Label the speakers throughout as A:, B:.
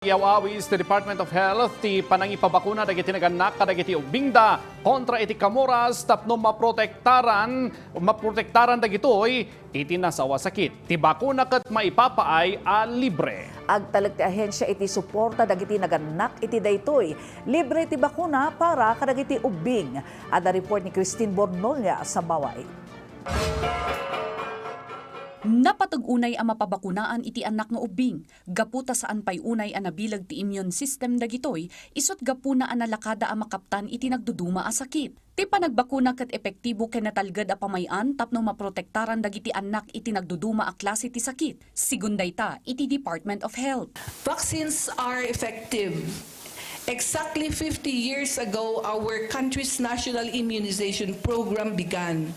A: Awis the Department of Health ti panangipabakuna dagiti naganak kadagiti ubingda kontra iti kamoras tapno maprotektaran dagitoy iti nasawa sakit. Ti bakuna ket maipapaay a libre.
B: Agtalag ti ahensya iti suporta dagiti naganak iti daytoy. Libre ti bakuna para kadagiti ubing. Ada report ni Christine Bornolia sa Baway.
C: Napatag-unay ang mapabakunaan iti anak nga ubing. Gaputa saan pay unay ang nabilag ti immune system dagitoy, isot gapuna ang nalakada ang makaptan iti nagduduma a sakit. Ti panagbakuna ket epektibo ken natalged a pamayan tapno maprotektaran dagiti anak iti nagduduma a klase ti sakit. Sigunday ta iti Department of Health.
D: Vaccines are effective. Exactly 50 years ago, our country's national immunization program began.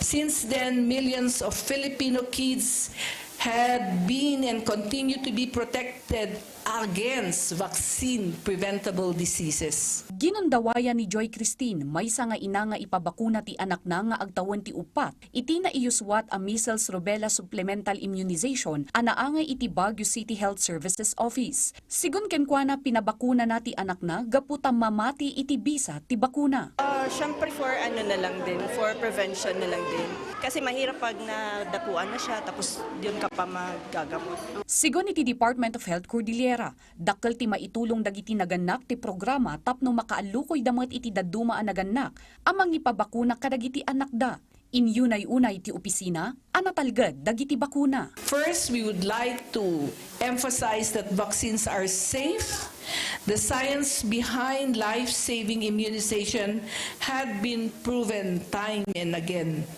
D: Since then, millions of Filipino kids had been and continue to be protected against vaccine-preventable diseases.
C: Ginundawayan ni Joy Christine, maysa nga ina nga ipabakuna ti anak na nga agtawan ti upat. Iti na iuswat a measles rubella supplemental immunization anaangay iti Baguio City Health Services Office. Sigun kenkwana pinabakuna na ti anak na gaputa mamati iti bisa ti bakuna.
E: Siyempre for for prevention na lang din. Kasi mahirap pag nadapuan na siya tapos yun ka pa magagamot.
C: Sigun iti Department of Health Cordillera, dakkel ti maitulong dagiti naganak ti programa tapno makaalukoy damat iti daduma a naganak amang ipabakuna kadagiti anak da. Inyunay-unay ti opisina, anatalged dagiti bakuna.
D: First, we would like to emphasize that vaccines are safe. The science behind life-saving immunization had been proven time and again.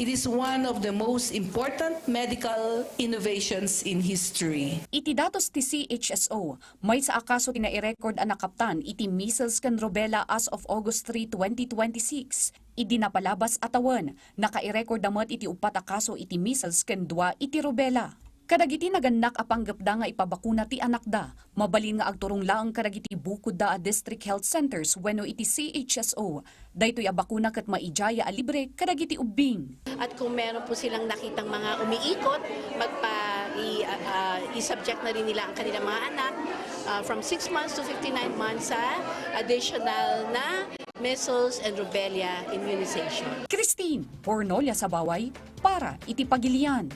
D: It is one of the most important medical innovations in history.
C: Iti datos ti CHSO, may sa akaso tina-i-record ang nakaptan iti measles ken rubella as of August 3, 2026. Idi napalabas atawan, naka-i-record damat iti upat a kaso iti measles ken 2 iti rubella. Kadagiti naganak a panggapda nga ipabakuna ti anak da, mabalin nga agturong laang kadagiti bukod da a district health centers wenno iti CHSO. Daytoy a bakuna ket maijaya a libre kadagiti ubing.
F: At kung meron po silang nakitang mga umiikot, i-subject na rin nila ang kanilang mga anak from 6 months to 59 months sa additional na measles and rubella immunization.
C: Christine Bornolia sa Baway para iti Pagilian.